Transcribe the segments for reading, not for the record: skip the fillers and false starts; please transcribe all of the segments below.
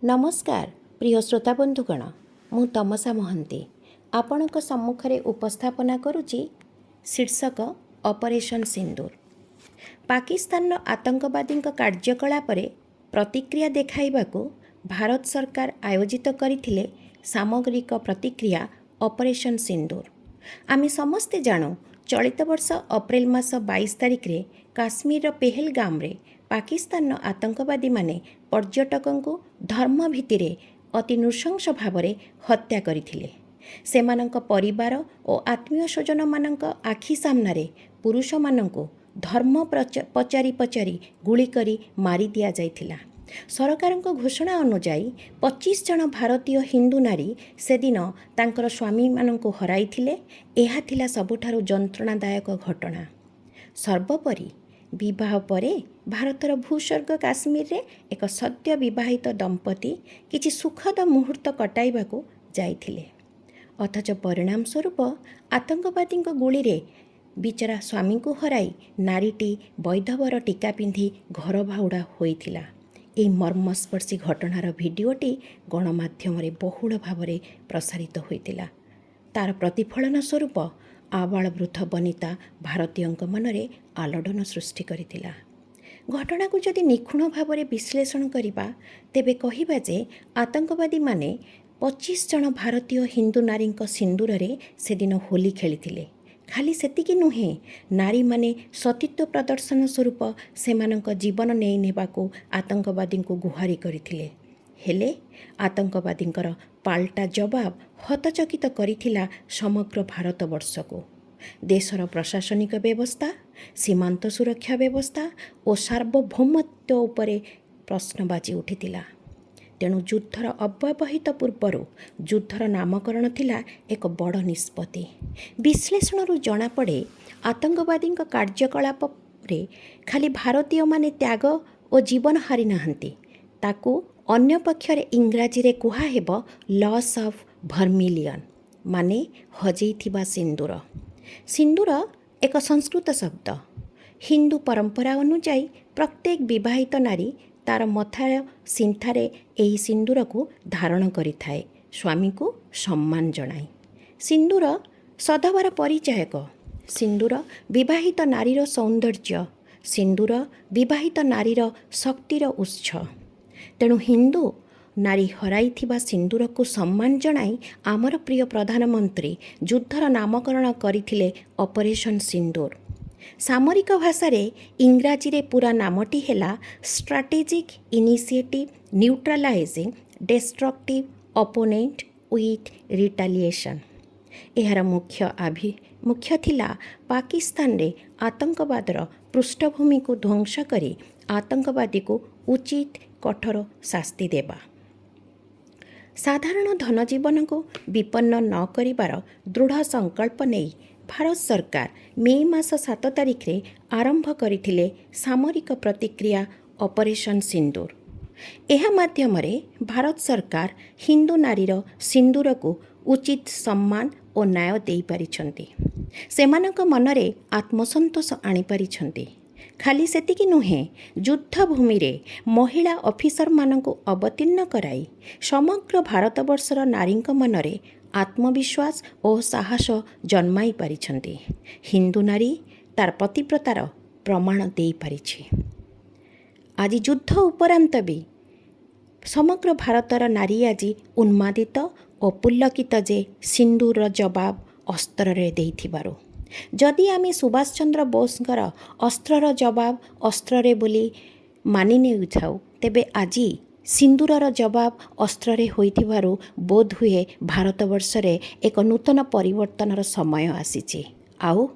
नमस्कार प्रिय श्रोता बंधुगण मु तमसा महंती आपणक सम्मुखरे उपस्थापना करुची शीर्षक ऑपरेशन सिंदूर। पाकिस्तान आतंकवादी कार्यकलापरे प्रतिक्रिया देखाइबाकू भारत सरकार आयोजित करथिले सामग्रिक प्रतिक्रिया ऑपरेशन सिंदूर। आमे समस्ते जाणु चलित वर्ष अप्रैल मास 22 तारिख रे काश्मीर पेहलगाम रे पाकिस्तान आतंकवादी माने पर्यटकों को धर्म भित्तिरे अति नृशंस भावरे हत्या करथिले। सेमानंक परिवार और आत्मीय स्वजन मानंक आखि सामनारे पुरुष मानंको धर्म पचारि पचारि गुली करी मारी दिया जाइथिला। सरकारक घोषणा अनुजाई 25 जन भारतीय हिंदू नारी से दिन तांकर स्वामी मानंको हराइथिले। एहा थिला सबुठारु जंत्रणादायक घटना। सर्वोपरि विवाह परे भारतर भूस्वर्ग काश्मीर रे एक सद्य विवाहित दंपति किछि सुखद मुहूर्त कटाइबाकू जाइथिले, अथच परिणाम स्वरूप आतंकवादी गुली रे बिचरा स्वामी को हराई नारीटी वैधवर टीका पिंधि घर भाउड़ा होइथिला। एही मर्मस्पर्शी घटनार भिडियोटी गणमाध्यम बहुल भाव प्रसारित होइतिला। तार प्रतिफलन स्वरूप आबाल वृद्ध वनिता भारतीय मनरे आलोड़न सृष्टि करितिला। घटना को जदि निखुण भाव विश्लेषण करिबा तेबे कहिबा जे आतंकवादी माने 25 जन भारतीय हिंदू नारी सिंदूर रे से दिन होली खेलिथिले। खाली सेतिकी नुहे, नारी माने सतीत्व प्रदर्शन स्वरूप सेमानंक जीवन नेई नेबाकू आतंकवादी को गुहारी करथिले। हेले आतंकवादींकर पाल्टा जवाब हतचकित करिथिला समग्र भारतवर्ष को। देशर प्रशासनिक व्यवस्था, सीमांत सुरक्षा व्यवस्था और सार्वभौमत्व उपरे प्रश्नबाजी उठिथिला। तेणु युद्धर अव्यवहित पूर्वर युद्धर नामकरण थिला एक बड़ निष्पत्ति। विश्लेषण जना पड़े आतंकवादी कार्यकलाप रे खाली भारतीय माने त्याग और जीवन हारि नाहंती, ताकू अन्य पक्षरे इंग्राजी रे कुहा हेबो लॉस ऑफ वर्मिलियन माने हजेइथिबा सिंदूर। सिंदूर एक संस्कृत शब्द। हिंदू परंपरा अनुजाई प्रत्येक विवाहित नारी तार मथार सिंथारे एही सिंदूर को धारण करिथाए, स्वामी को सम्मान जणाई। सिंदूर सदावर परिचायक। सिंदूर विवाहित नारीर सौंदर्य। सिंदूर विवाहित नारीर शक्तिर उत्स। तेणु हिंदू नारी हराइथिबा सिंदूर को सम्मान जणाई आमर प्रिय प्रधानमंत्री युद्धर नामकरण करथिले ऑपरेशन सिंदूर। सामरिक भाषा रे इंग्राजी रे पूरा नामटी हेला strategic initiative neutralising destructive opponent with retaliation. एहार मुख्य थिला पाकिस्तान रे आतंकवादर पृष्ठभूमि को ध्वंस करी आतंकवादी को उचित कठोर शास्ति देबा। साधारण धनजीवन को विपन्न न करिबार दृढ़ संकल्प नहीं भारत सरकार मे मास 7 तारिख रे आरंभ करथिले सामरिक प्रतिक्रिया ऑपरेशन सिंदूर। एहा माध्यम रे भारत सरकार हिंदू नारीर सिंदूर को उचित सम्मान और न्याय देई पारिछंती। सेमानक मनरे आत्मसंतोष आनी पारिछंती। खाली सेतिकी नुहे, युद्धभूमि रे महिला ऑफिसर मानक अवतीर्ण कराई समग्र भारतवर्षर नारींक मनरे आत्मविश्वास और साहस जन्माई पारिछंती। हिंदू नारी तार पतिव्रतार प्रमाण देई पारिछि। आज युद्ध उपरांत भी समग्र भारतर नारी आज उन्मादित और पुलकित जे सिंदूर जवाब अस्त्र रे देइथिबारो। जदि आमे सुभाष चंद्र बोसଙ୍କର अस्त्रर जवाब अस्त्रे बोली मानि नेउथाउ, तेबे आजी सिंदूरर जवाब अस्त्रे होइथिबारु बोध हुए भारतवर्ष रे एक नूतन परिवर्तनर समय आसीछि। आउ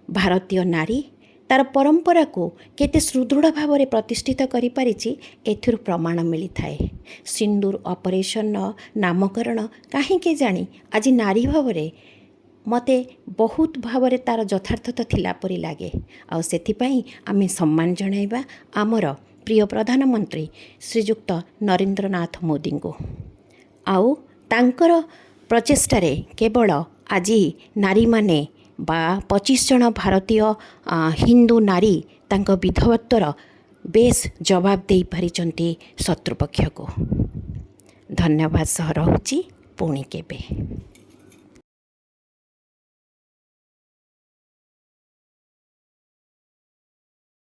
भारतीय नारी तार परंपरा को केते सुदृढ़ भाव में प्रतिष्ठित करि पारिछि एथिरु प्रमाण मिली थाए। सिंदूर ऑपरेशन नामकरण काहे के जानी आज नारी भाव में मते बहुत भाव में तार यथार्थता थिला परि लागे। आ सेथिपाई आमे सम्मान जणाइबा आमर प्रिय प्रधानमंत्री श्रीयुक्त नरेंद्र नाथ मोदी को। आउ तांकर प्रचेष्टारे केवल आज नारी माने बा 25 जन भारतीय हिंदू नारी तांक विधवत्वर बेस जवाब दे पारिचंती शत्रुपक्ष को। ଧନ୍ୟବାଦ ସହ ରହୁଛି। ପୁଣି କେବେ